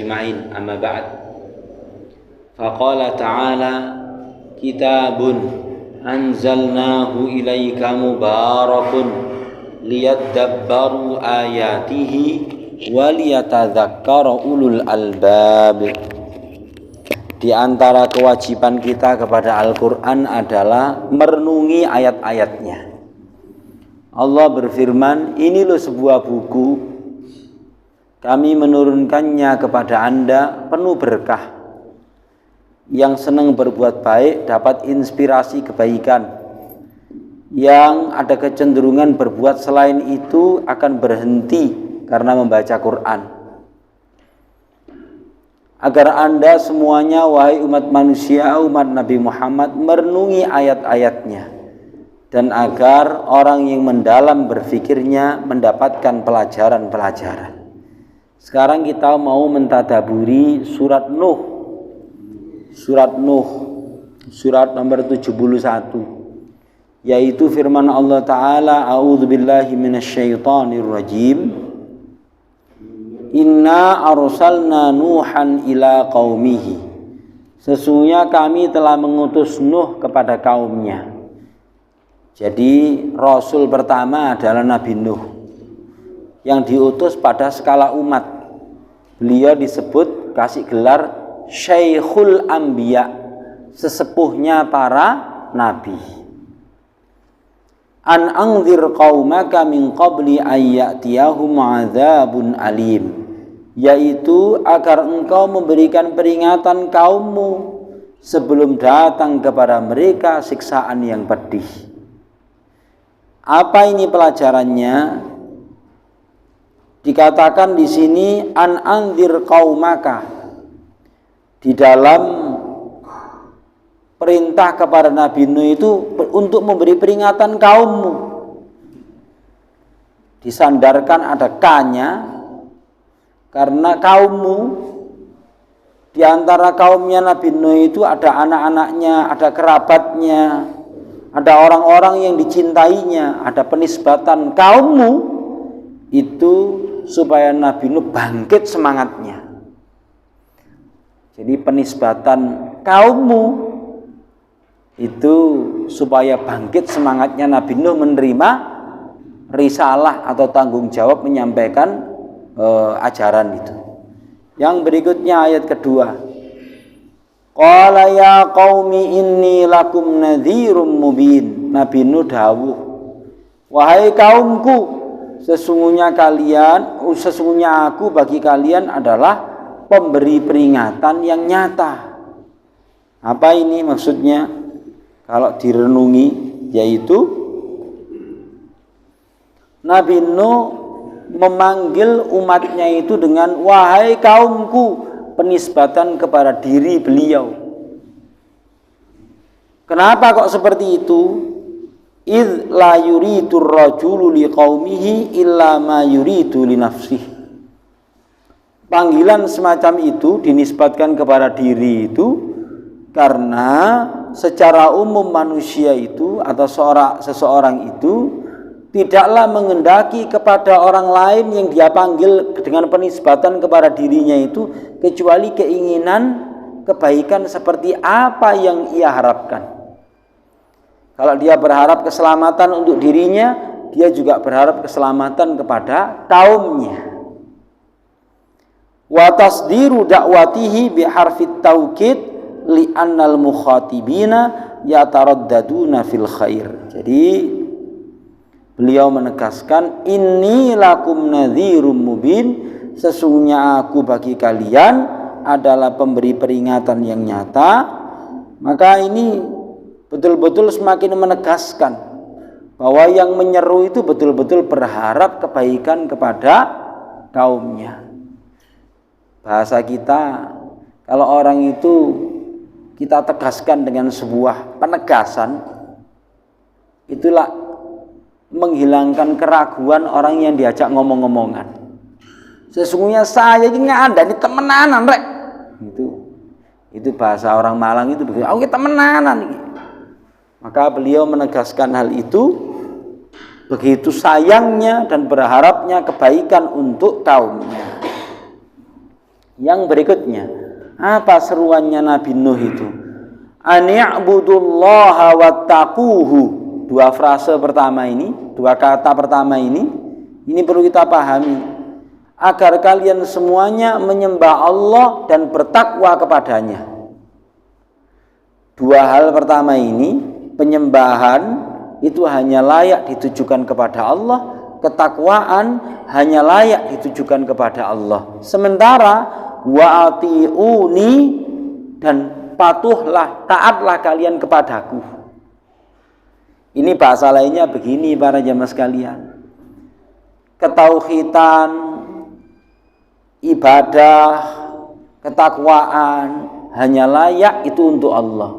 أجمعين أما بعد فقال تعالى كتاب أنزلناه إليك مبارك ليدبروا آياته وليتذكر أولو الألباب. Di antara kewajiban kita kepada Al-Quran adalah merenungi ayat-ayatnya. Allah berfirman, ini loh sebuah buku, kami menurunkannya kepada Anda penuh berkah. Yang senang berbuat baik dapat inspirasi kebaikan. Yang ada kecenderungan berbuat selain itu akan berhenti karena membaca Quran. Agar Anda semuanya, wahai umat manusia, umat Nabi Muhammad, merenungi ayat-ayatnya, dan agar orang yang mendalam berfikirnya mendapatkan pelajaran-pelajaran. Sekarang kita mau mentadaburi surat Nuh. Surat Nuh, surat nomor 71, yaitu firman Allah Ta'ala, a'udzubillahi minasyaitonirrajim. Inna arsalna Nuhan ila qaumihi. Sesungguhnya kami telah mengutus Nuh kepada kaumnya. Jadi Rasul pertama adalah Nabi Nuh, yang diutus pada skala umat. Beliau disebut, kasih gelar Syekhul Anbiya, sesepuhnya para nabi. An anzir qaumaka min qabli ayyatiyahum adzabun alim, yaitu agar engkau memberikan peringatan kaummu sebelum datang kepada mereka siksaan yang pedih. Apa ini pelajarannya? Dikatakan di sini an anzir qaumaka, di dalam perintah kepada Nabi Nuh itu untuk memberi peringatan kaummu. Disandarkan ada kanya, karena kaummu, di antara kaumnya Nabi Nuh itu ada anak-anaknya, ada kerabatnya, ada orang-orang yang dicintainya, ada penisbatan kaummu itu supaya Nabi Nuh bangkit semangatnya. Jadi penisbatan kaummu itu supaya bangkit semangatnya Nabi Nuh menerima risalah atau tanggung jawab menyampaikan ajaran itu. Yang berikutnya ayat kedua. Qala ya qaumi inni lakum nadhirum mubin. Nabi Nuh dawuh, wahai kaumku, sesungguhnya aku bagi kalian adalah pemberi peringatan yang nyata. Apa ini maksudnya? Kalau direnungi, yaitu Nabi Nuh memanggil umatnya itu dengan wahai kaumku, penisbatan kepada diri beliau. Kenapa kok seperti itu? Idz la yuridu ar-rajulu liqaumihi illa ma yuridu li nafsihi. Panggilan semacam itu dinisbatkan kepada diri itu karena secara umum manusia itu atau seseorang itu tidaklah mengendaki kepada orang lain yang dia panggil dengan penisbatan kepada dirinya itu kecuali keinginan kebaikan seperti apa yang ia harapkan. Kalau dia berharap keselamatan untuk dirinya, dia juga berharap keselamatan kepada kaumnya. Wa tasdiru da'watihi biharfit taukid li'annal mukhatibina yataraddaduna fil khair. Jadi beliau menegaskan inni lakum nadhirum mubin, sesungguhnya aku bagi kalian adalah pemberi peringatan yang nyata. Maka ini betul-betul semakin menegaskan bahwa yang menyeru itu betul-betul berharap kebaikan kepada kaumnya. Bahasa kita, kalau orang itu kita tegaskan dengan sebuah penegasan, itulah menghilangkan keraguan orang yang diajak ngomong-ngomongan. Sesungguhnya saya ini nggak ada, ini temenanan rek. Itu bahasa orang Malang itu begitu. Aku temenanan. Maka beliau menegaskan hal itu, begitu sayangnya dan berharapnya kebaikan untuk kaumnya. Yang berikutnya, apa seruannya Nabi Nuh itu? Ani'budullaha wattaquhu. Dua frase pertama ini, dua kata pertama ini perlu kita pahami. Agar kalian semuanya menyembah Allah dan bertakwa kepadanya. Dua hal pertama ini, penyembahan itu hanya layak ditujukan kepada Allah, ketakwaan hanya layak ditujukan kepada Allah. Sementara wa'ati'uni, dan patuhlah, taatlah kalian kepadaku. Ini bahasa lainnya begini para jamaah sekalian. Ketauhidan, ibadah, ketakwaan hanya layak itu untuk Allah.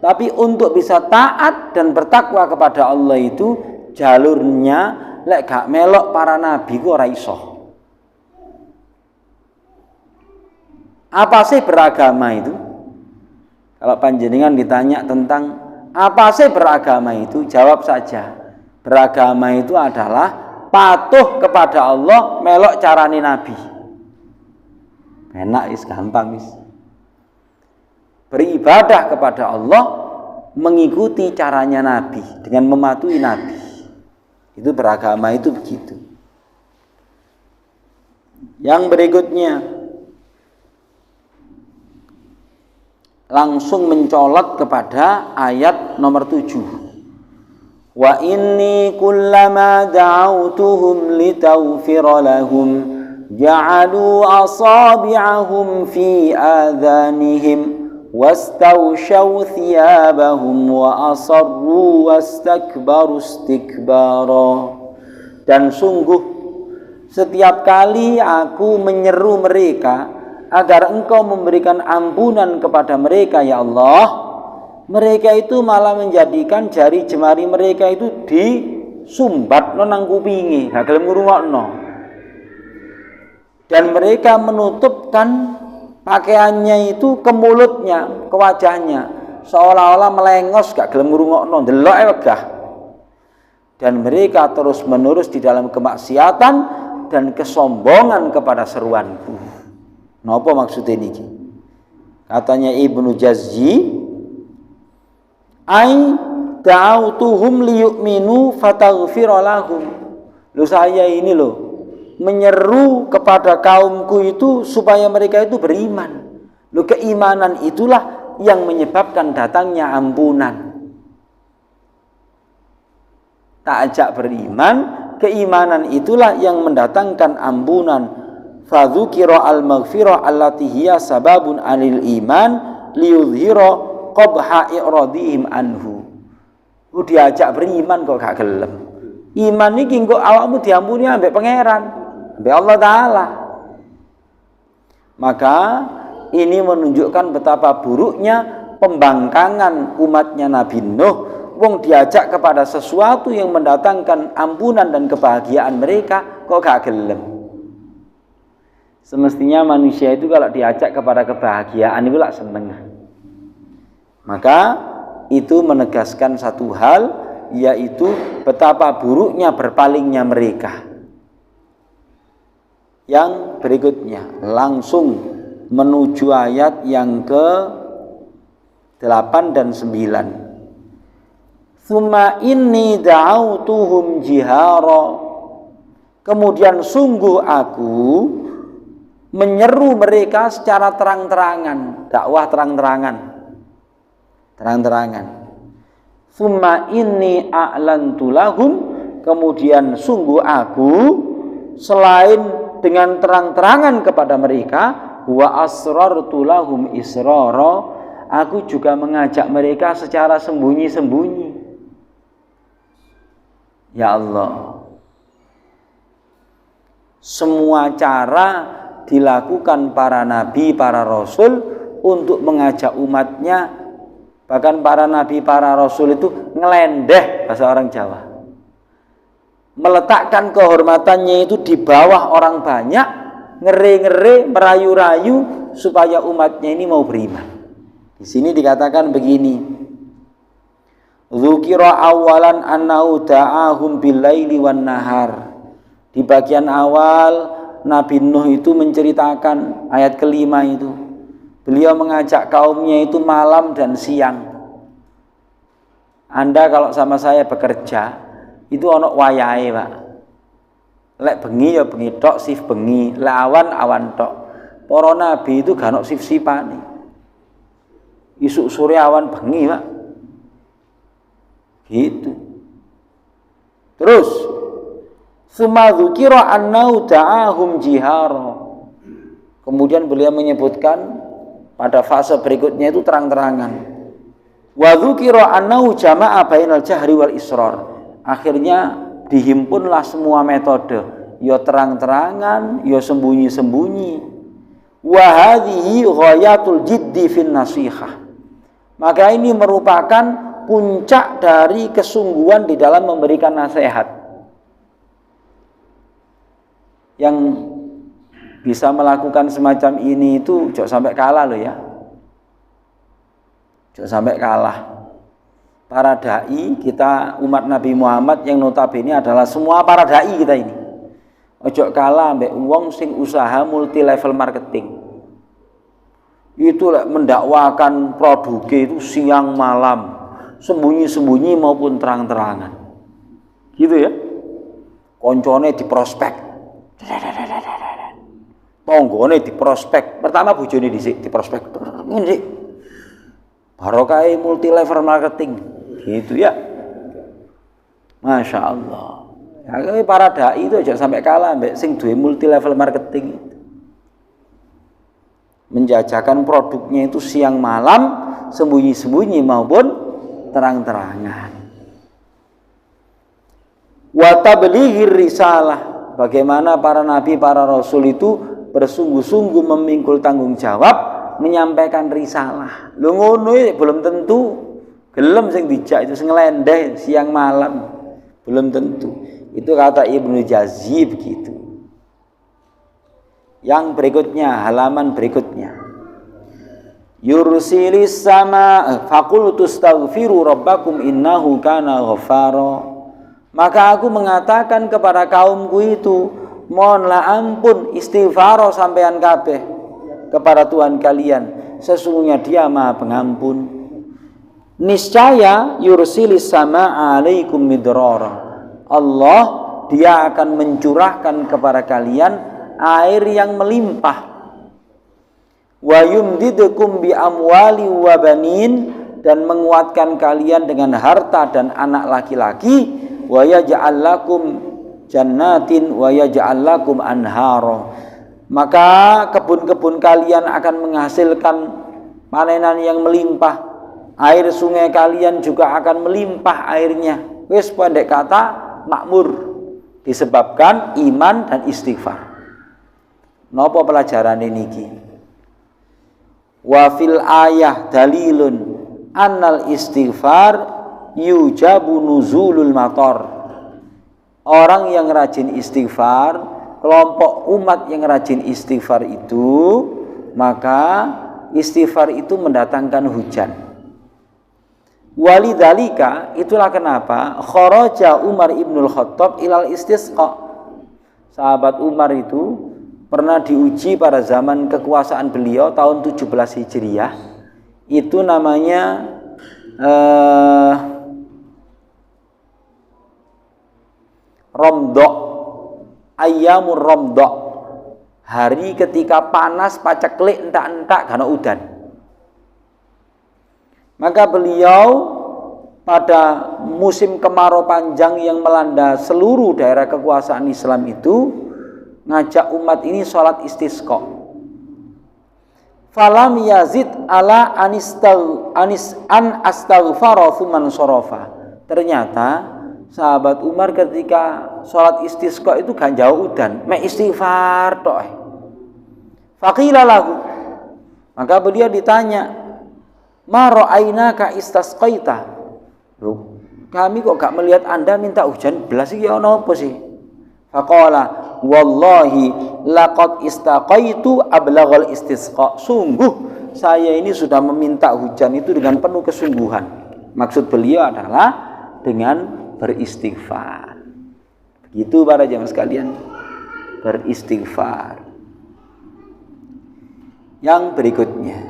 Tapi untuk bisa taat dan bertakwa kepada Allah itu jalurnya lek gak melok para nabi ku ora iso. Apa sih beragama itu? Kalau panjenengan ditanya tentang apa sih beragama itu, jawab saja. Beragama itu adalah patuh kepada Allah, melok carane nabi. Enak is, gampang is. Beribadah kepada Allah mengikuti caranya Nabi, dengan mematuhi Nabi. Itu beragama itu begitu. Yang berikutnya, langsung mencolot kepada ayat nomor 7. Wa inni kullama da'autuhum litaghfira lahum ja'alu asabi'ahum fi adhanihim wastawshaw thiyabahum wa asarru wastakbaru istikbara. Dan sungguh setiap kali aku menyeru mereka agar engkau memberikan ampunan kepada mereka ya Allah, mereka itu malah menjadikan jari jemari mereka itu disumbat nang kupingi, gak gelem ngrungokno. Dan mereka menutupkan pakaiannya itu ke mulutnya, ke wajahnya, seolah-olah melengos, gak gelem ngrungokno, ndeloke wegah. Dan mereka terus-menerus di dalam kemaksiatan dan kesombongan kepada seruanku. Napa maksudnya niki? Katanya Ibnu Jazzi, ai da'autuhum liyu'minu fataghfir lahum. Loh saya ini loh menyeru kepada kaumku itu supaya mereka itu beriman. Loh keimanan itulah yang menyebabkan datangnya ampunan. Tak ajak beriman, keimanan itulah yang mendatangkan ampunan. Fadzukira al-maghfirah allati hiya sababun anil iman liyudhira qabha i'radihim anhu. Diajak beriman kok gak gelem. Iman iki engko awakmu diampuni ambek pangeran, ambek Allah Ta'ala. Maka ini menunjukkan betapa buruknya pembangkangan umatnya Nabi Nuh. Wong diajak kepada sesuatu yang mendatangkan ampunan dan kebahagiaan mereka kok gak gelem. Semestinya manusia itu kalau diajak kepada kebahagiaan itu lah seneng. Maka itu menegaskan satu hal, yaitu betapa buruknya berpalingnya mereka. Yang berikutnya langsung menuju ayat yang ke-8 dan 9. Tsumma inni da'autuhum jihara. Kemudian sungguh aku menyeru mereka secara terang-terangan, dakwah terang-terangan. Tsumma inni a'lantu lahum, kemudian sungguh aku selain dengan terang-terangan kepada mereka, wa asrartu lahum israra, aku juga mengajak mereka secara sembunyi-sembunyi. Ya Allah, semua cara dilakukan para nabi, para rasul untuk mengajak umatnya. Bahkan para nabi, para rasul itu ngelendeh, bahasa orang Jawa, meletakkan kehormatannya itu di bawah orang banyak, ngere-ngere, merayu-rayu supaya umatnya ini mau beriman. Di sini dikatakan begini, dzukira awalan annahu da'ahum billaili wan nahar. Di bagian awal Nabi Nuh itu menceritakan ayat kelima itu. Beliau mengajak kaumnya itu malam dan siang. Anda kalau sama saya bekerja itu ono wayahe, Pak. Lek bengi ya bengi tok, sif bengi, lek awan awan tok. Para nabi itu gak ono sif-sifane. Isuk sore awan bengi, Pak. Gitu. Terus summa dzukira annau da'ahum jihara. Kemudian beliau menyebutkan pada fase berikutnya itu terang-terangan. Wa dzukira annau jama'a bainal jahri wal israr. Akhirnya dihimpunlah semua metode, ya terang-terangan, ya sembunyi-sembunyi. Wa hadhihi ghayatul jiddi fin nasihah. Maka ini merupakan puncak dari kesungguhan di dalam memberikan nasihat. Yang bisa melakukan semacam ini itu jangan sampai kalah loh ya. Jangan sampai kalah. Para dai kita umat Nabi Muhammad yang notabene adalah semua para dai kita ini. Ojo kalah mbek wong sing usaha multi level marketing. Itu mendakwakan produknya itu siang malam, sembunyi-sembunyi maupun terang-terangan. Gitu ya. Koncone di prospek. Tonggone di prospek. Pertama bojone dhisik di prospek. Ngene. Barokah multi level marketing. Gitu ya. Masya Allah. Ya, para dai itu aja sampai kalah mbek sing duwe multi level marketing itu. Menjajakan produknya itu siang malam, sembunyi-sembunyi maupun terang-terangan. Wa tablighir risalah. Bagaimana para nabi, para rasul itu bersungguh-sungguh memikul tanggung jawab menyampaikan risalah. Lho ngono belum tentu gelem sing dijak itu sing nglendeh siang malam. Belum tentu. Itu kata Ibnu Jazzi begitu. Yang berikutnya, halaman berikutnya. Yursilis sama faqul tustaghfiru rabbakum innahu kana ghaffara. Maka aku mengatakan kepada kaumku itu, mohonlah ampun istighfar sampean kabeh kepada Tuhan kalian, sesungguhnya Dia Maha Pengampun. Niscaya yursilis sama alaikum midrara. Allah Dia akan mencurahkan kepada kalian air yang melimpah. Wa yumdidukum bi amwali wa banin, dan menguatkan kalian dengan harta dan anak laki-laki. Wa yaj'al lakum jannatin wa yaj'al lakum anhara. Maka kebun-kebun kalian akan menghasilkan panenan yang melimpah. Air sungai kalian juga akan melimpah airnya. Wis pendek kata makmur, disebabkan iman dan istighfar. Napa pelajaran niki? Wa fil ayah dalilun annal istighfar yujabu nuzulul matar. Orang yang rajin istighfar, kelompok umat yang rajin istighfar itu, maka istighfar itu mendatangkan hujan. Walidzalika, itulah kenapa kharaja Umar ibnul Khattab ilal istisqa. Sahabat Umar itu pernah diuji pada zaman kekuasaan beliau tahun 17 Hijriah. Itu namanya Romdok, Ayyamur Romdok, hari ketika panas paceklik entak-entak karena udan. Maka beliau pada musim kemarau panjang yang melanda seluruh daerah kekuasaan Islam itu ngajak umat ini sholat istisqa. Falam yazid ala an astaghfara thuman sorofa. Ternyata sahabat Umar ketika sholat istisqa itu gak jauh udan, mek istighfar tok. Faqila lahu, maka beliau ditanya, ma ra'ainaka istasqaita. Loh, kami kok gak melihat Anda minta hujan belas iki ana apa sih? Faqala wallahi laqad istaqaitu ablaghal istisqa. Sungguh saya ini sudah meminta hujan itu dengan penuh kesungguhan. Maksud beliau adalah dengan beristighfar. Begitu para jamaah sekalian. beristighfar. Yang berikutnya,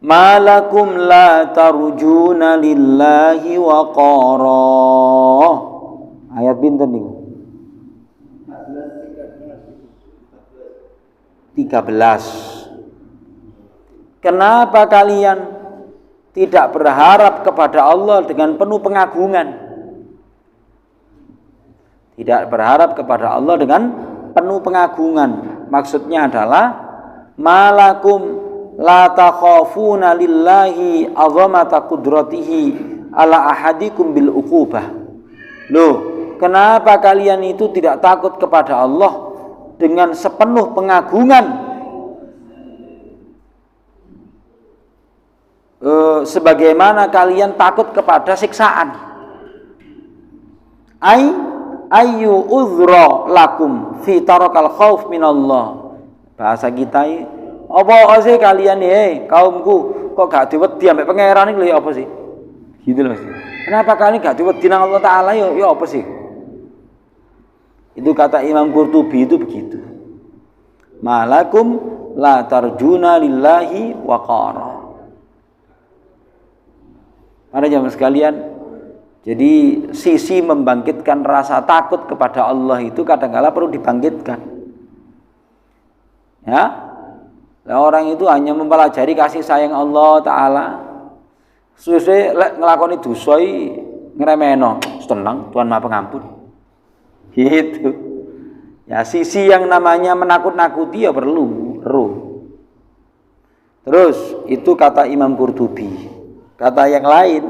malakum la tarjuna lillahi waqara. Ayat pinten niku? 13. Kenapa kalian tidak berharap kepada Allah dengan penuh pengagungan? Tidak berharap kepada Allah dengan penuh pengagungan. Maksudnya adalah malakum la takhafuna lillahi azamata qudratihi ala ahadikum bil uqubah. Loh, kenapa kalian itu tidak takut kepada Allah dengan sepenuh pengagungan sebagaimana kalian takut kepada siksaan? Ayyu uzra lakum fi tarakal khauf minallah. Bahasa kita ini, apa sih kalian kaumku kok gak diwedi ambek pangeran iki lho apa sih? Gitu loh. Kenapa kalian gak diwedi nang Allah taala ya apa sih? Itu kata Imam Qurtubi itu begitu. Malakum la tarjuna lillahi waqara. Para jamaah sekalian, jadi sisi membangkitkan rasa takut kepada Allah itu kadang-kala perlu dibangkitkan. Ya, orang itu hanya mempelajari kasih sayang Allah Taala. Suwe lek nglakoni dosa iki ngremehno, tenang, Tuhan Maha Pengampun. Gitu. Ya, sisi yang namanya menakut-nakuti ya perlu. Terus itu kata Imam Qurtubi. Kata yang lain,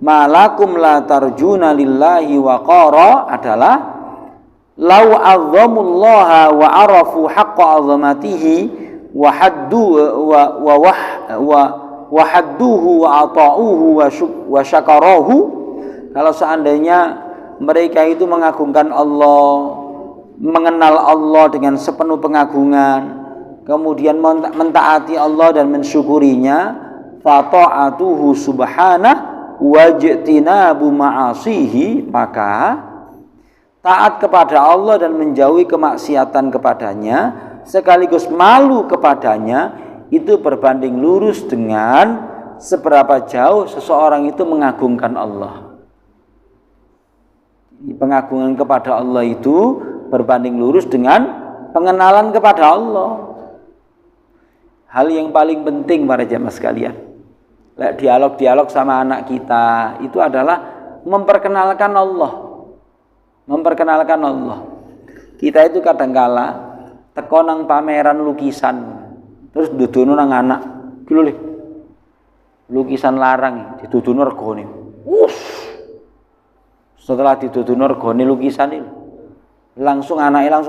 malakum la tarjuna lillahi waqara adalah law azzamullaha wa arafu haqqa azamatihi wa hadduhu wa ata'uhu wa syakarahu. Kalau seandainya mereka itu mengagungkan Allah, mengenal Allah dengan sepenuh pengagungan, kemudian mentaati Allah dan mensyukurinya, fata'atuhu subhanah wajtinabu ma'asihi, maka taat kepada Allah dan menjauhi kemaksiatan kepadanya sekaligus malu kepadanya itu berbanding lurus dengan seberapa jauh seseorang itu mengagungkan Allah. Pengagungan kepada Allah itu berbanding lurus dengan pengenalan kepada Allah. Hal yang paling penting para jamaah sekalian, dialog sama anak kita itu adalah memperkenalkan Allah. Memperkenalkan Allah. Kita itu kadangkala teko nang pameran lukisan, terus dudono nang anak. Ki lho, lukisan larang didudono regane. Setelah didudono regane lukisan itu, langsung anaknya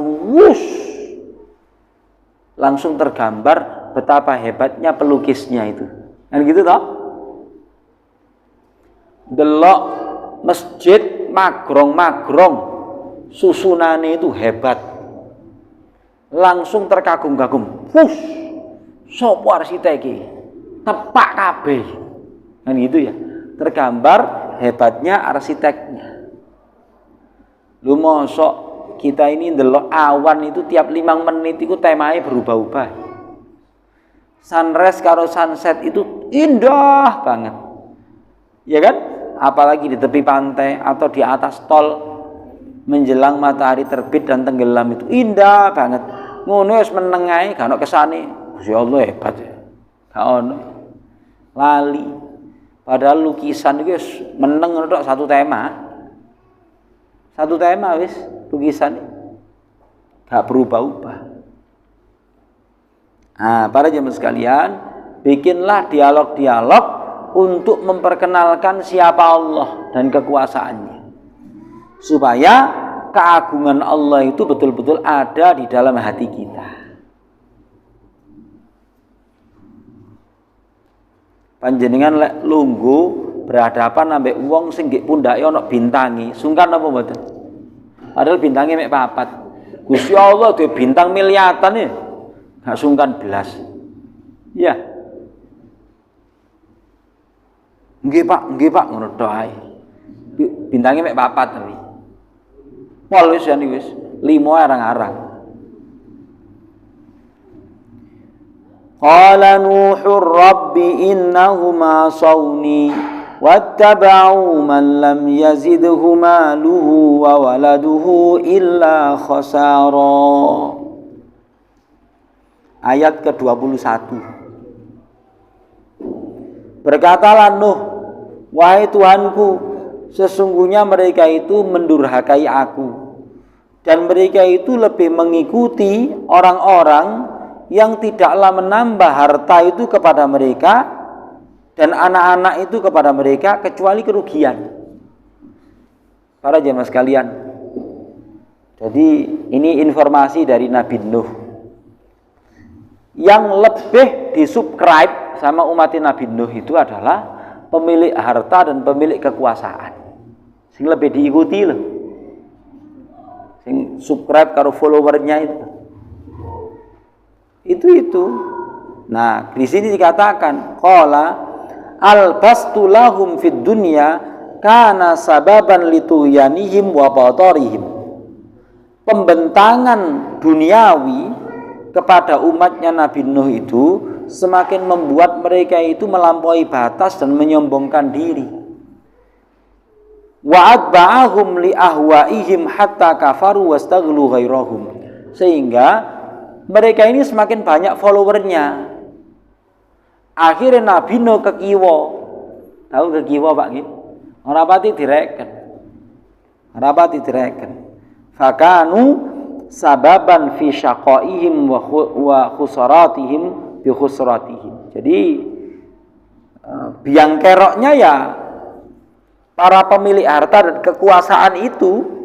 langsung tergambar betapa hebatnya pelukisnya itu. Kan gitu toh? Delok masjid magrong-magrong susunane itu hebat. Langsung terkagum-kagum. Sopo arsitek iki? Tepak kabeh. Kan gitu ya. Tergambar hebatnya arsiteknya. Lu mosok kita ini ndelok awan itu tiap 5 menit itu temanya berubah-ubah. Sunrise karo sunset itu indah banget. Ya kan? Apalagi di tepi pantai atau di atas tol menjelang matahari terbit dan tenggelam itu indah banget. Ngono wis meneng ae gak ono kesane. Gusti Allah hebat ya. Gak ono. Lali. Padahal lukisan itu wis meneng ngono tok satu tema. Satu tema wis lukisan gak berubah-ubah. Nah, para jemaah sekalian, bikinlah dialog-dialog untuk memperkenalkan siapa Allah dan kekuasaannya, supaya keagungan Allah itu betul-betul ada di dalam hati kita. Panjenengan lek lungguh berhadapan ambek wong sing nggih pundake ana bintangi, sungkan apa mboten? Padahal bintangnya mek 4. Gusti Allah duwe bintang miliatan ya. Gak sungkan belas. Iya. Nggih Pak, ngono tok ae. Bintangnya mek 4 tapi. Pol wis ya wis. limo arang-arang. Qala Nuhur Rabbi innahum asawni wattaba'u man lam yazidhu maluhu wa waladuhu illa khasara. Ayat ke-21. Berkatalah Nuh, wahai Tuhanku, sesungguhnya mereka itu mendurhakai aku, dan mereka itu lebih mengikuti orang-orang yang tidaklah menambah harta itu kepada mereka dan anak-anak itu kepada mereka kecuali kerugian. Para jemaah sekalian, jadi ini informasi dari Nabi Nuh yang lebih disubscribe sama umat Nabi Nuh itu adalah pemilik harta dan pemilik kekuasaan. Sing lebih diikuti loh, sing subscribe karo followernya itu. Nah, di sini dikatakan qala albastu lahum fid dunya kana sababan lituyanihim wa batarihim. Pembentangan duniawi kepada umatnya Nabi Nuh itu semakin membuat mereka itu melampaui batas dan menyombongkan diri. Wa atba'ahum li ahwaihim hatta kafaru wastaghlu ghairahum. Sehingga mereka ini semakin banyak followernya. Akhirnya Nabi Nuh kekiwa. Tahu kekiwa Pak nggih? Ora pati direken. Fakanu sababan fi syaqaihim wa khusaratihim bi khusratihim. Jadi biang keroknya ya para pemilik harta dan kekuasaan itu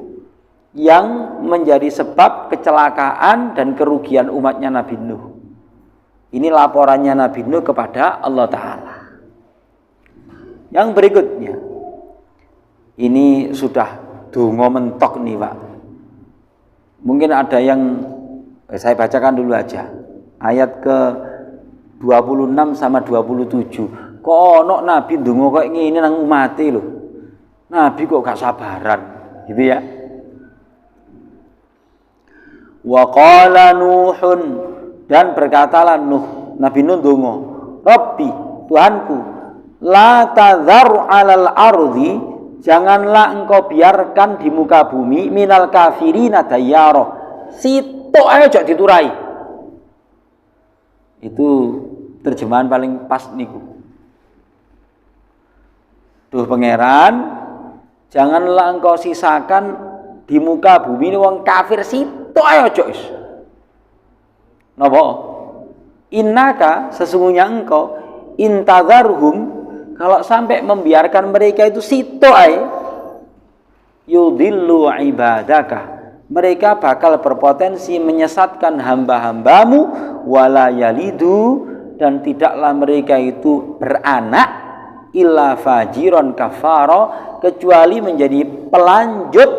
yang menjadi sebab kecelakaan dan kerugian umatnya Nabi Nuh. Ini laporannya Nabi Nuh kepada Allah Ta'ala. Yang berikutnya, ini sudah donga mentok nih Pak. Mungkin ada yang saya bacakan dulu aja. Ayat ke 26 sama 27. Kok ono Nabi donga kok ngene nang umate lho. Nabi kok gak sabaran, gitu ya. Wa qala Nuhun, dan berkatalah Nuh, Nabi Nuh donga, Rabbi, Tuhanku, la tadhar 'alal ardi, janganlah engkau biarkan di muka bumi minal kafirina dayyara, sitok ae aja diturai. Itu terjemahan paling pas niku. Duh pangeran, janganlah engkau sisakan di muka bumi ini wong kafir sitok ae aja wis. Napa? Innaka, sesungguhnya engkau, intadharhum, kalau sampai membiarkan mereka itu sitok ae, yudillu ibadaka, mereka bakal berpotensi menyesatkan hamba-hambamu, wala yalidu, dan tidaklah mereka itu beranak, illa fajiron kafaro, kecuali menjadi pelanjut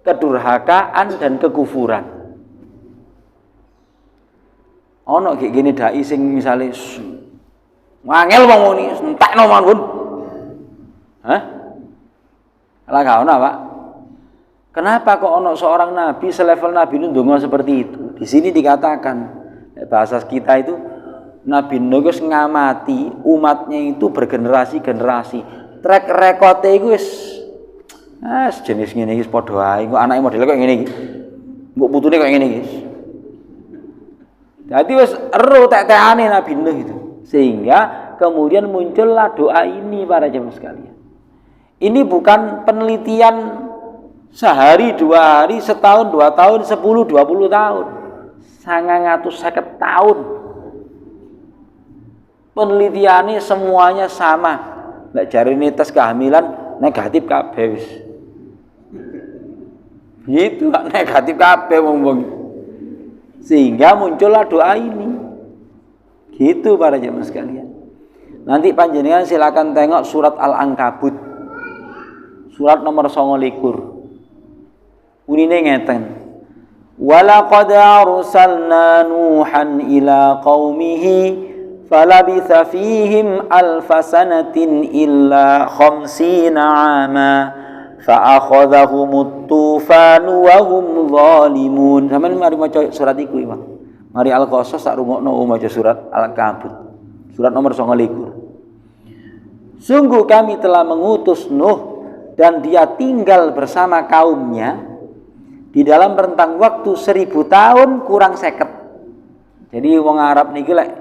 kedurhakaan dan kekufuran. Ono kayak gini dai sing misale wangel wong muni entekno mawon. Hah? Lah gak ono, Pak. Kenapa kok ono seorang nabi selevel Nabi Nuh ndonga seperti itu? Di sini dikatakan bahasa kita itu Nabi Nuh wis ngamati umatnya itu bergenerasi-generasi. Track record-e iku wis sejenis ngene iki padha ae. Kok anake model kok ngene iki. Mbok putune kok ngene iki. Jadi wis ero tek-tekane Nabi Nuh itu. Sehingga kemudian muncullah doa ini para jemaah sekalian. Ini bukan penelitian sehari, 2 hari, setahun, 2 tahun, 10, 20 tahun. 950 tahun. Penelitiannya semuanya sama. Nek jarine tes kehamilan negatif kabeh wis. Gitu negatif kabeh wong-wong. Sehingga muncullah doa ini. Gitu para jemaah sekalian. Nanti panjenengan silakan tengok surat Al-Ankabut. Surat nomor 29. Unine ngeten. Walaqad arsalna Nuhan ila qaumihi falabitha fihim alfa sanatin illa khamsina 'ama fa akhadhahumut tufanu wa hum zalimun. Sampeyan mari maca surat iku, Imam. Mari Al-Qasas sak rungokno maca surat Al-Kabut. Surat nomor 29. Sungguh kami telah mengutus Nuh dan dia tinggal bersama kaumnya di dalam rentang waktu 1000 tahun kurang 50. Jadi wong Arab niki lek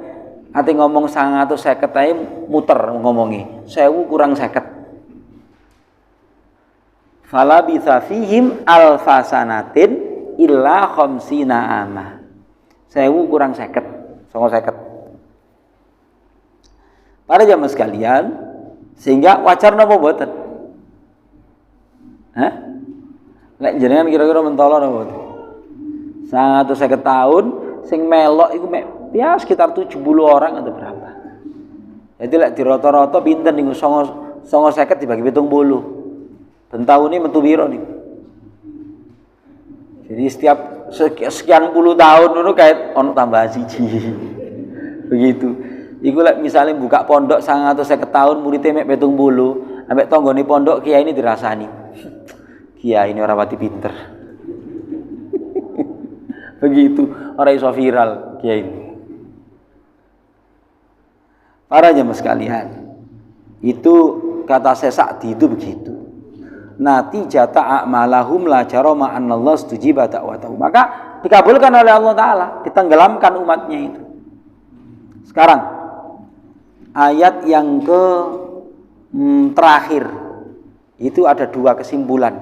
ate ngomong 150 ae muter ngomongi. 1000 kurang 50. Fala bitha fihim alfasanatin illa khamsina amah. 1000 kurang 50, 50. Para jamaah sekalian, sehingga wajar napa mboten? Hah? Lek jenengan kira-kira mentolo napa mboten? 150 tahun sing melok iku ya sekitar 70 orang atau berapa. Jadi lek dirata-rata pinten niku 50 dibagi 70. Ben taune metu piro niku? Jadi setiap sekian puluh tahun ngono kayak ono tambahan siji. Begitu. Iku lek misale buka pondok 150 tahun muridé mek 70, ambek tanggane pondok kiai ini dirasani. Kiai ini ora pati pinter. Begitu, ora iso viral kiai ini. Para jamaah sekalian, itu kata Sa'di itu begitu. Natijata a'malahum la jarama anallahu stujiba da'watahu. Maka dikabulkan oleh Allah Ta'ala, ditenggelamkan umatnya itu. Sekarang ayat yang terakhir itu ada dua kesimpulan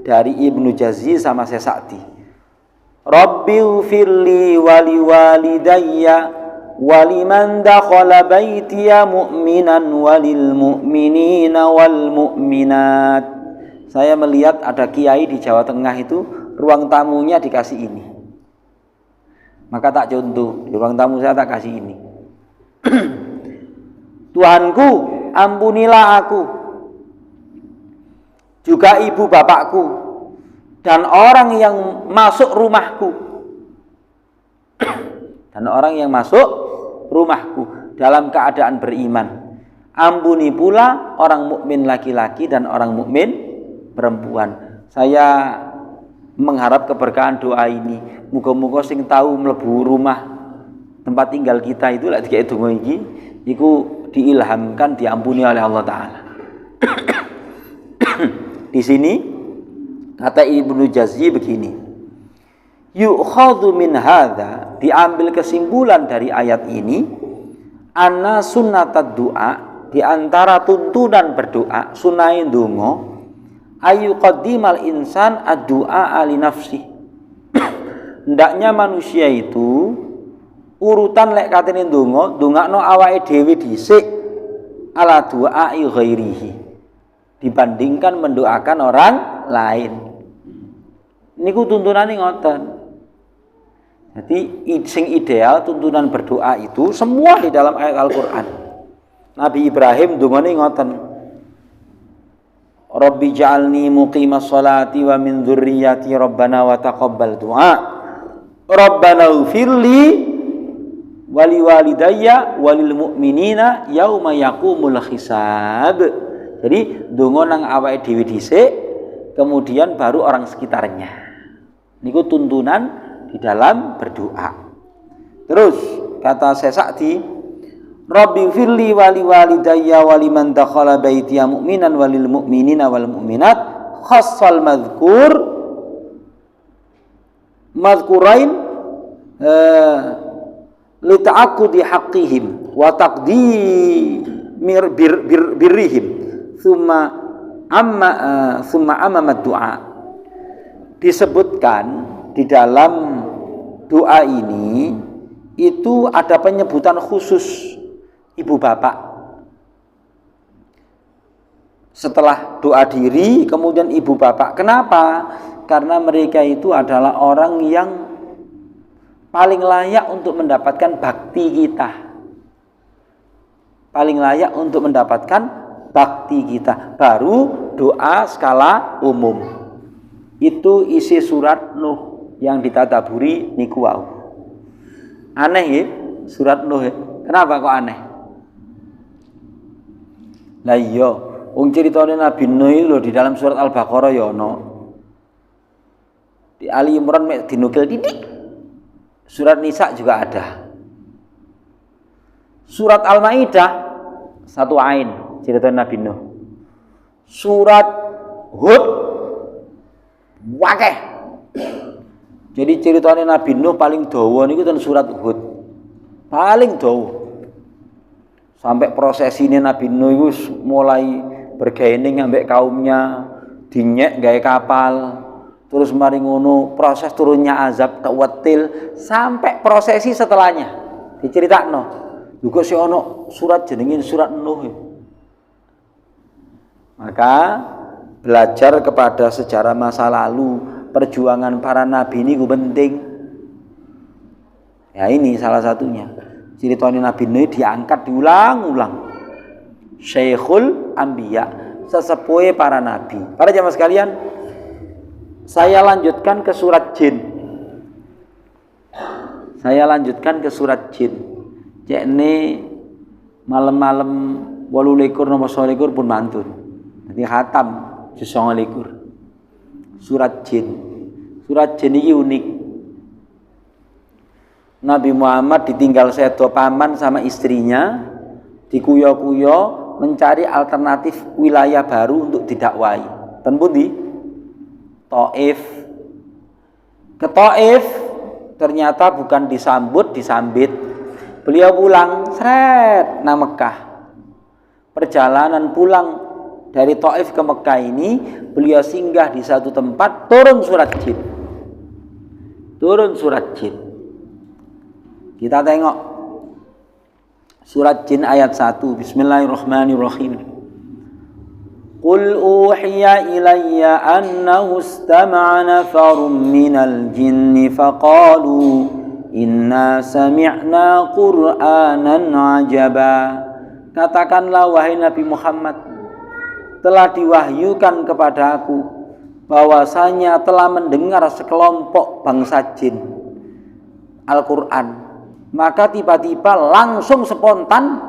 dari Ibnu Jazzi sama Sa'di. Rabbighfirli wali walidayya waliman dakhala baitiya mu'minan walil mu'minina wal mu'minat. Saya melihat ada kiai di Jawa Tengah itu ruang tamunya dikasih ini. Maka tak contoh, di ruang tamu saya tak kasih ini. Tuhanku, ampunilah aku, juga ibu bapakku, dan orang yang masuk rumahku. Dan orang yang masuk rumahku dalam keadaan beriman. Ampuni pula orang mukmin laki-laki dan orang mukmin perempuan. Saya mengharap keberkahan doa ini. Muga-muga sing tahu mlebu rumah tempat tinggal kita itu lek dikek donga iki iku diilhamkan diampuni oleh Allah Taala. Di sini kata Ibnu Jazzi begini. Yu'khadhu min hadza, diambil kesimpulan dari ayat ini, anna sunnatad du'a, di antara tuntunan berdoa, sunahin donga, ayu qaddimal insan ad-du'a ali nafsi. Hendaknya manusia itu urutan lek katene ndonga, ndongakno awake dhewe dhisik ala du'ai ghairihi. Dibandingkan mendoakan orang lain. Niku tuntunane ngoten. Jadi sing ideal tuntunan berdoa itu semua di dalam ayat Al-Qur'an. Nabi Ibrahim ndongane ngoten. Rabbi ja'alni muqimas sholati wa min dzurriyyati rabbana wa taqabbal du'a. Rabbana ighfirli wa liwalidayya walil mu'minina yauma yaqumul hisab. Jadi ndonga nang awake dhewe dhisik, kemudian baru orang sekitarnya. Niku tuntunan di dalam berdoa. Terus kata Sa'di, Rabbi firli wali walidayya waliman dakhala baitiya mu'minan walil mu'minina wal mu'minat khassal madhkurain li ta'aqqudi haqqihim wa taqdimir birrihim thumma amma du'a. Disebutkan di dalam doa ini itu ada penyebutan khusus ibu bapak. Setelah doa diri, kemudian ibu bapak. Kenapa? Karena mereka itu adalah orang yang paling layak untuk mendapatkan bakti kita. Paling layak untuk mendapatkan bakti kita. Baru doa skala umum. Itu isi surat Nuh yang ditadaburi niku wau. Aneh ya, surat Nuh. Kenapa kok aneh? Lah iya, Wong ceritane Nabi Nuh lho di dalam surat Al-Baqarah ya ono. Di Ali Imran mek dinukil titik. Surat Nisa juga ada. Surat Al-Maidah satu ain ceritanya Nabi Nuh. Surat Hud wakeh. Jadi ceritanya Nabi Nuh paling dawa niku ten surat Hud. Paling dawa. Sampai prosesine Nabi Nuh iku mulai bergaining ambek kaumnya, dinyek gawe kapal. Terus mari ngono proses turunnya azab kewetil sampai prosesi setelahnya diceritakno. Juga si ono surat jenengin surat Nuh. Maka belajar kepada sejarah masa lalu, perjuangan para nabi ini penting. Ya ini salah satunya. Ceritanya Nabi Nuh diangkat diulang-ulang. Syekhul Anbiya, sesepuhe para nabi. Para jamaah sekalian, saya lanjutkan ke surat Jin. Cekne malam-malam 28 nomor 29 pun mantun. Nanti khatam juz 29. Surat Jin. Surat Jin ini unik. Nabi Muhammad ditinggal sedo paman sama istrinya, dikuyo-kuyo mencari alternatif wilayah baru untuk didakwai. Ten pundi? Taif. Ke Taif ternyata bukan disambit. Beliau pulang seret nang Mekah. Perjalanan pulang dari Taif ke Mekah ini, beliau singgah di satu tempat, turun surat Jin. Kita tengok surat Jin ayat 1. Bismillahirrahmanirrahim. Qul uhiya ilayya annahu istama'a nafarun minal jinni faqalu inna sami'na qur'anan ajaba. Katakanlah wahai Nabi Muhammad, telah diwahyukan kepada aku bahwasanya telah mendengar sekelompok bangsa jin Al-Qur'an. Maka tiba-tiba langsung spontan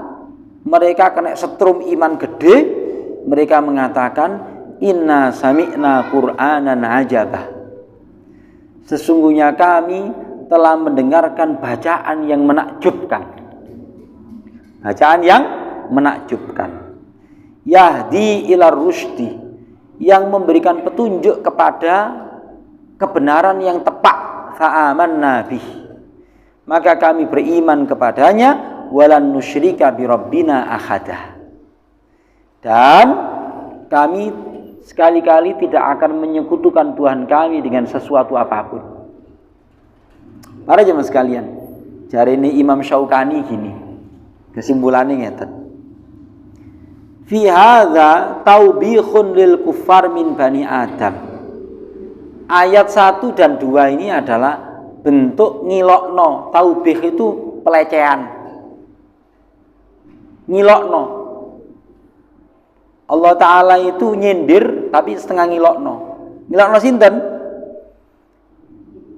mereka kena setrum iman gede. Mereka mengatakan inna sami'na qur'anan ajabah. Sesungguhnya kami telah mendengarkan bacaan yang menakjubkan. Yahdi ilar rusdi, yang memberikan petunjuk kepada kebenaran yang tepat. Fa'amanna bih, maka kami beriman kepadanya. Walan nusyrika bi rabbina ahadah, dan kami sekali-kali tidak akan menyekutukan Tuhan kami dengan sesuatu apapun. Para jemaah sekalian, jarine Imam Syaukani gini, kesimpulannya ngeten. Fi hadza taubikhun lil kuffar min bani Adam. Ayat 1 dan 2 ini adalah bentuk ngilokno. Taubih itu pelecehan. Ngilokno. Allah Ta'ala itu nyindir tapi setengah ngilokno. Ngilokno sinten?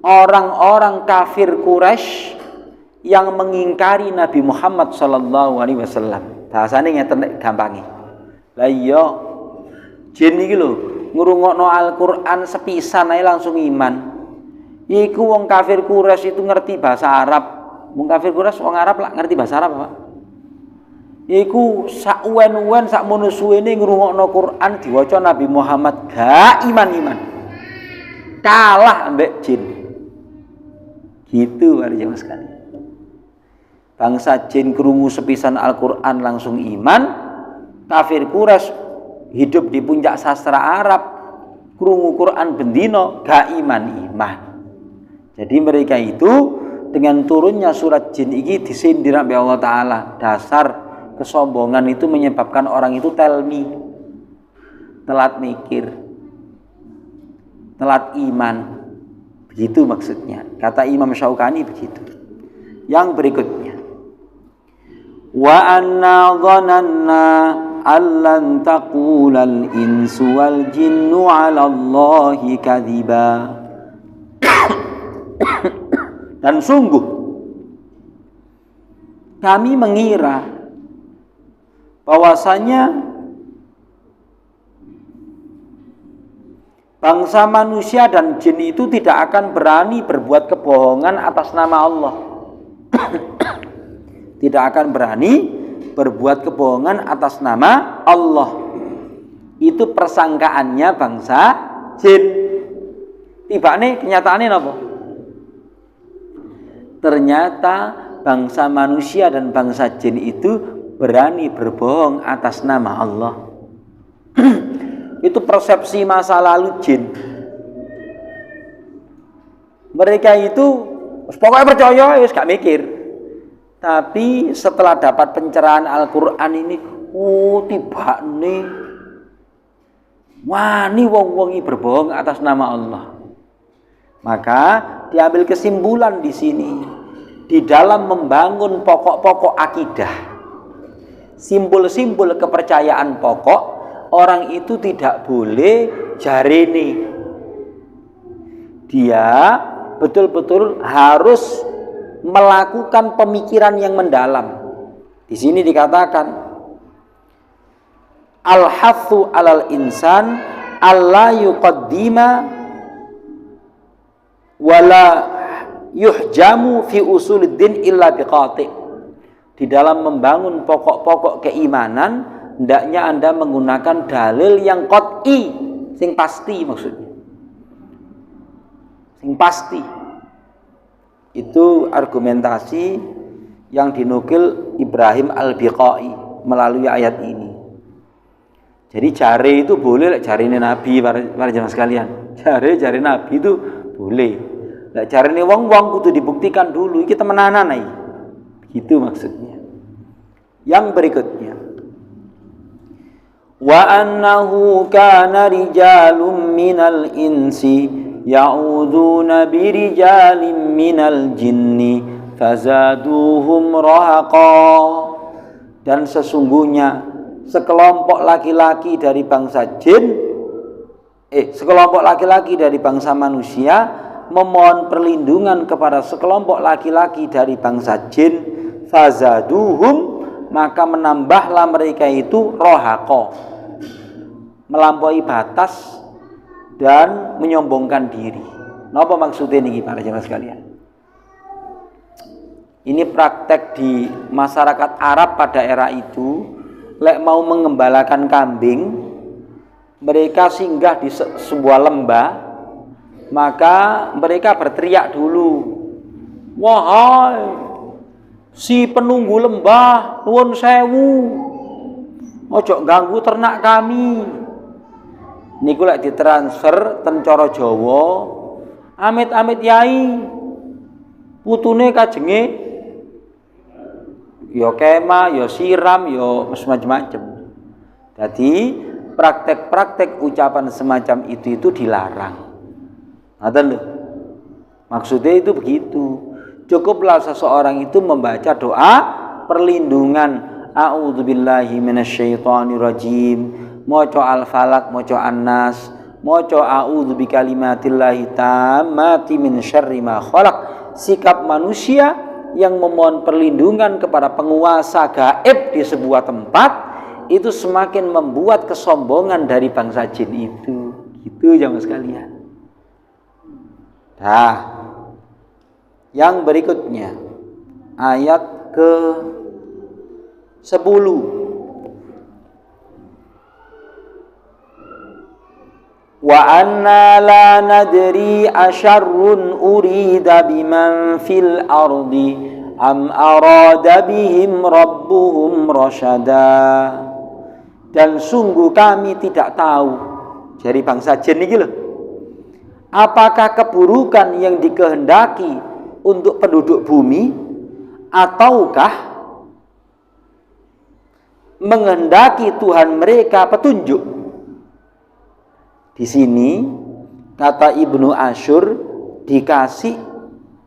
Orang-orang kafir Quraisy yang mengingkari Nabi Muhammad sallallahu alaihi wasallam. Bahasane ngeten gampange. Lah iya, jin iki lho ngrungokno Al-Qur'an sepisan ae langsung iman. Iku wong kafir Quraisy itu ngerti bahasa Arab. Wong kafir Quraisy wong Arab lah ngerti bahasa Arab, Pak. Iku sak uwen-uwen sak mono suwene ngrungokno Quran diwaca Nabi Muhammad gak iman-iman. Kalah ambek jin. Gitu para jemaah sekalian. Bangsa jin krungu sepisan Al-Qur'an langsung iman. Kafir Quraisy hidup di puncak sastra Arab, krungu Quran bendino gak iman-iman. Jadi mereka itu dengan turunnya surat jin ini disindir oleh Allah Ta'ala. Dasar kesombongan itu menyebabkan orang itu telmi, telat mikir, telat iman. Begitu maksudnya. Kata Imam Syaukani begitu. Yang berikutnya, wa anna dhananna allan taqulal insu wal jinnu 'ala Allahi kadhiba. Dan sungguh kami mengira bahwasanya bangsa manusia dan jin itu tidak akan berani berbuat kebohongan atas nama Allah. Tidak akan berani berbuat kebohongan atas nama Allah. Itu persangkaannya bangsa jin. Tiba nih kenyataannya apa? Ternyata bangsa manusia dan bangsa jin itu berani berbohong atas nama Allah. Itu persepsi masa lalu jin. Mereka itu pokoknya percaya, gak mikir. Tapi setelah dapat pencerahan Al-Quran ini, tiba nih wani wong-wong ini berbohong atas nama Allah. Maka diambil kesimpulan di sini, di dalam membangun pokok-pokok akidah, simbol-simbol kepercayaan pokok, orang itu tidak boleh jarene. Dia betul-betul harus melakukan pemikiran yang mendalam. Di sini dikatakan al-hathu 'alal insan alla yuqaddima wala yuhjamu fi usuluddin illa biqati'. Di dalam membangun pokok-pokok keimanan, hendaknya Anda menggunakan dalil yang qat'i, sing pasti maksudnya. Sing pasti. Itu argumentasi yang dinukil Ibrahim Al-Biqai melalui ayat ini. Jadi jare itu boleh, jare ini Nabi para jemaah sekalian. Jare Nabi itu boleh. Jare ini wong-wong kudu dibuktikan dulu. Kita menahan nih. Gitu maksudnya. Yang berikutnya. Wa annahu kana rijalun minal insi ya'udzuuna birijalin minal jinni fazaduhum rahaqa. Dan sesungguhnya sekelompok laki-laki dari bangsa jin sekelompok laki-laki dari bangsa manusia memohon perlindungan kepada sekelompok laki-laki dari bangsa jin, fazaduhum, maka menambahlah mereka itu rahaqa, melampaui batas dan menyombongkan diri. Napa maksudnya ini para jemaah sekalian? Ini praktek di masyarakat Arab pada era itu, lek mau mengembalakan kambing, mereka singgah di sebuah lembah, maka mereka berteriak dulu, wahai si penunggu lembah, nuwun sewu, ojo ganggu ternak kami. Niku lek ditransfer ten cara Jawa, amit-amit yai putune kajenge ya kemah, ya siram, ya macam-macam. Jadi praktek-praktek ucapan semacam itu dilarang. Ngoten lho. Maksudnya itu begitu. Cukuplah seseorang itu membaca doa perlindungan, a'udzubillahi minasyaitonirrajim, maca al-falaq, maca an-nas, maca a'udzu bikalimatillahi tammati min syarri ma khalaq. Sikap manusia yang memohon perlindungan kepada penguasa gaib di sebuah tempat itu semakin membuat kesombongan dari bangsa jin itu. Gitu jamaah sekalian. Nah, yang berikutnya ayat ke 10. Wa anna la nadri asyarrun urida biman fil ardi am arada bihim rabbuhum rasyada. Dan sungguh kami tidak tahu, dari bangsa jin ini loh, apakah keburukan yang dikehendaki untuk penduduk bumi ataukah menghendaki Tuhan mereka petunjuk. Di sini kata Ibnu Asyur dikasih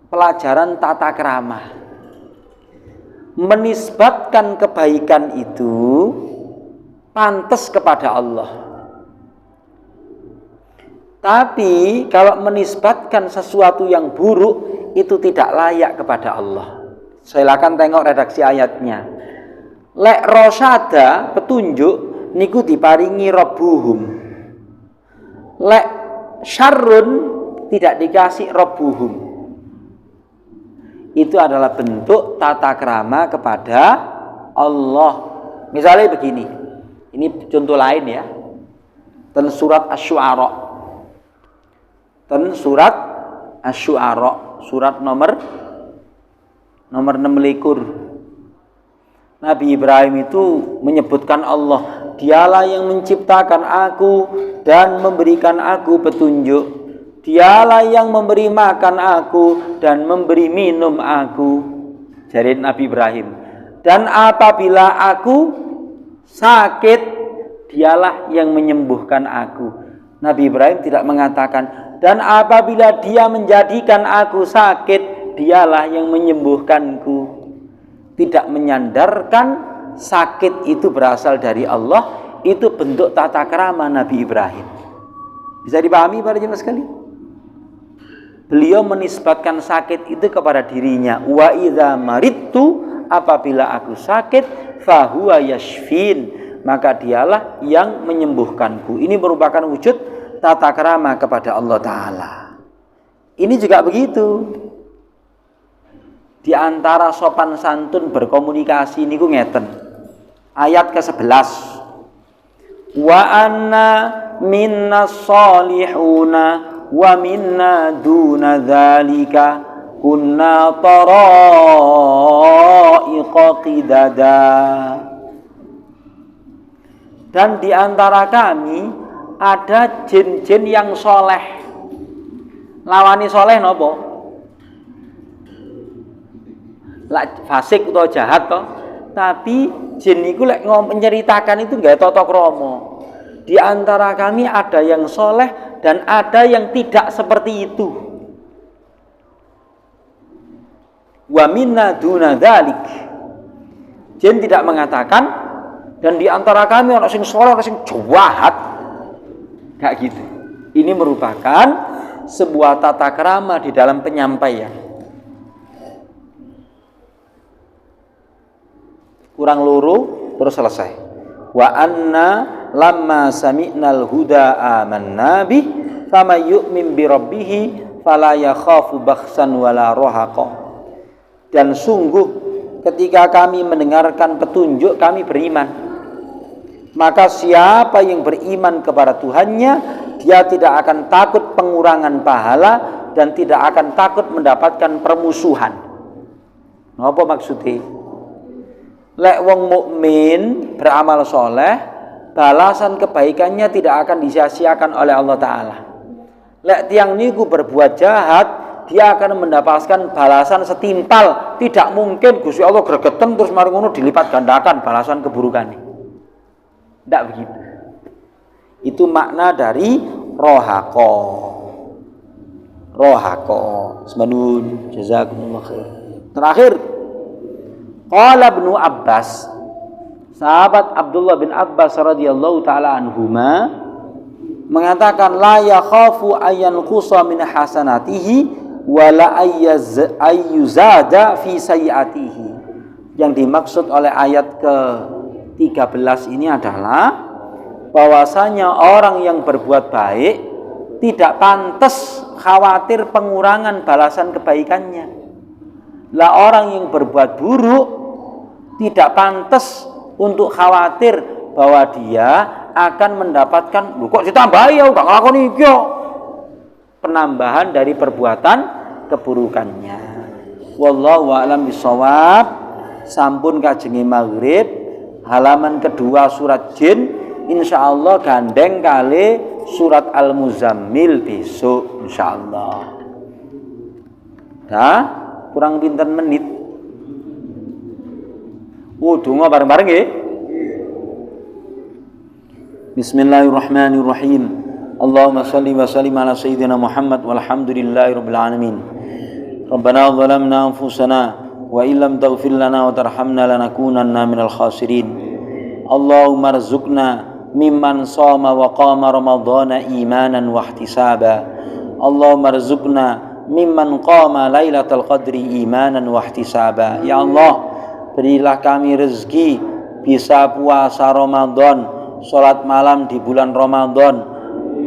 pelajaran tata krama. Menisbatkan kebaikan itu pantas kepada Allah. Tapi kalau menisbatkan sesuatu yang buruk itu tidak layak kepada Allah. Silakan tengok redaksi ayatnya. Lek rosyada petunjuk niku diparingi rabbuhum. Lek syarrun tidak dikasih rabbuhum. Itu adalah bentuk tata krama kepada Allah. Misalnya begini. Ini contoh lain ya. Dan surat Asy-Syu'ara. Dan surat Asy-Syu'ara, surat nomor 26. Nabi Ibrahim itu menyebutkan Allah, dialah yang menciptakan aku dan memberikan aku petunjuk. Dialah yang memberi makan aku dan memberi minum aku. Jadi Nabi Ibrahim. Dan apabila aku sakit, dialah yang menyembuhkan aku. Nabi Ibrahim tidak mengatakan, dan apabila dia menjadikan aku sakit, dialah yang menyembuhkanku. Tidak menyandarkan sakit itu berasal dari Allah. Itu bentuk tata krama Nabi Ibrahim. Bisa dipahami para jemaah sekali? Beliau menisbatkan sakit itu kepada dirinya. Wa idza maridtu, apabila aku sakit, fahuwa yashfin, maka dialah yang menyembuhkanku. Ini merupakan wujud tata krama kepada Allah Ta'ala. Ini juga begitu. Di antara sopan santun berkomunikasi niku ngeten. Ayat ke-11. Wa anna minna sholihuna wa minna duna dzalika kunna taraiqa qidada. Dan di antara kami ada jin-jin yang soleh. Lawani soleh nopo? Fasik atau jahat toh. Tapi jin itu lek menceritakan itu nggak tata krama. Di antara kami ada yang soleh dan ada yang tidak seperti itu. Wa minna duna dzalik. Jin tidak mengatakan, dan di antara kami orang sing soleh, orang sing jahat. Kayak gitu. Ini merupakan sebuah tata krama di dalam penyampaian. Kurang luru terus selesai. Wa anna lamma sami'nal huda amanna bih faman yu'min bi rabbih fala yakhafu bakhsan wala rahaqa. Dan sungguh ketika kami mendengarkan petunjuk kami beriman. Maka siapa yang beriman kepada Tuhannya, dia tidak akan takut pengurangan pahala dan tidak akan takut mendapatkan permusuhan. Apa maksudnya? Lek wong mukmin beramal soleh, balasan kebaikannya tidak akan disia-siakan oleh Allah Ta'ala. Lek tiang niku berbuat jahat, dia akan mendapatkan balasan setimpal. Tidak mungkin Gusti Allah gregeten terus mari ngono dilipat gandakan balasan keburukannya. Tidak begitu. Itu makna dari rohako. Rohako. Semanun jazakumullah khair. Terakhir, qala Ibnu Abbas, sahabat Abdullah bin Abbas radhiyallahu taala anhuma mengatakan, la yakhafu ayyan qusa min hasanatihi wala ayyuzada fi sayyiatihi. Yang dimaksud oleh ayat ke-13 ini adalah bahwasanya orang yang berbuat baik tidak pantas khawatir pengurangan balasan kebaikannya. Lah orang yang berbuat buruk tidak pantas untuk khawatir bahwa dia akan mendapatkan, kok ditambahi ya gak nglakoni iki yo, penambahan dari perbuatan keburukannya. Wallahu a'lam bishawab. Sampun kajengi maghrib, halaman kedua surat Jin, insyaallah gandeng kali surat Al-Muzammil besok insyaallah. Dah kurang pinten menit. Donga bareng-bareng nggih. Bismillahirrahmanirrahim. Allahumma shalli wa sallim ala sayyidina Muhammad walhamdulillahirabbil alamin. Rabbana zalamna anfusana wa illam taghfir lana wa tarhamna lanakunanna minal khasirin. Allahumma rzuqna mimman shoma wa qama ramadhana imanan wa ihtisaba. Allahumma rzuqna mimman qama lailatul qadri imanan wa ihtisaba. Ya Allah, berilah kami rezeki bisa puasa Ramadan, salat malam di bulan Ramadan,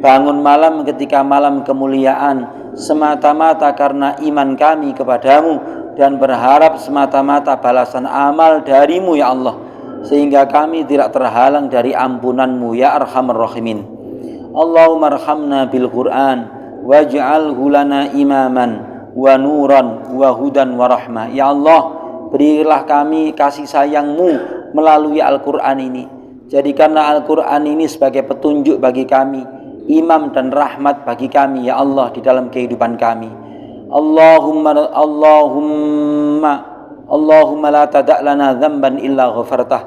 bangun malam ketika malam kemuliaan semata-mata karena iman kami kepadamu dan berharap semata-mata balasan amal darimu ya Allah, sehingga kami tidak terhalang dari ampunanmu ya arhamar rahimin. Allahumma arhamna bil Qur'an waj'alhu lana imaman wa nuran wa hudan wa rahmah. Ya Allah, berilah kami kasih sayangmu melalui Al-Quran ini. Jadikanlah Al-Quran ini sebagai petunjuk bagi kami, imam dan rahmat bagi kami ya Allah di dalam kehidupan kami. Allahumma la tada' lana dzamban illa ghafartah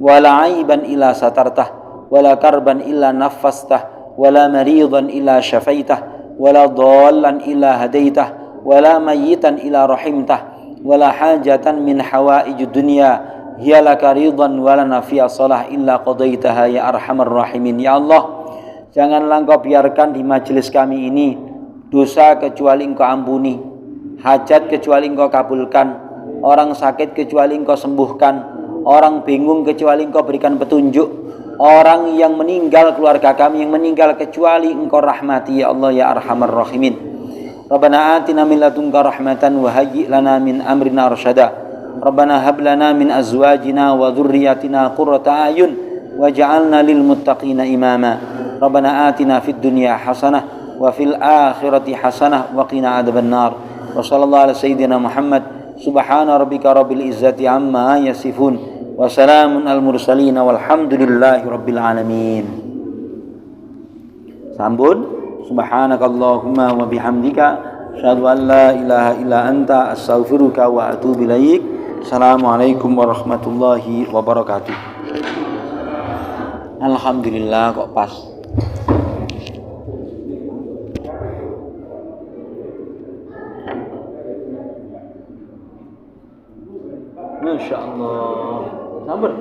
wa la 'aiban illa satartah wa la karban illa naffastah wa la maridan illa syafaitah wa la dhallan illa hadaitah wa la mayyitan illa rahimtah wa la hajatan min hawaijud dunya hiya laka ridhan wa lana fiha salah illa qadaitaha ya arhamar rahimin. Ya Allah, janganlah Engkau biarkan di majelis kami ini dosa kecuali Engkau ampuni, hajat kecuali Engkau kabulkan, orang sakit kecuali Engkau sembuhkan, orang bingung kecuali Engkau berikan petunjuk, orang yang meninggal, keluarga kami yang meninggal kecuali Engkau rahmati ya Allah ya arhamar rahimin. Rabbana atina min ladunka rahmatan wa hayyi' lana min amrina rasyada. Rabbana hab lana min azwajina wa dhurriyyatina qurrata a'yun waj'alna lil muttaqina imama. Rabbana atina fid dunya hasanah wa fil akhirati hasanah wa qina adzabannar. Wa sallallahu ala sayyidina Muhammad. Subhana rabbika rabbil izzati amma yasifun wa salamun al mursalin walhamdulillahi rabbil alamin. Sambun. Subhanakallahumma wa bihamdika asyhadu an la ilaha illa anta astaghfiruka wa atubu ilaik. Assalamualaikum warahmatullahi wabarakatuh. Alhamdulillah kok pas. Masya Allah. Sabar.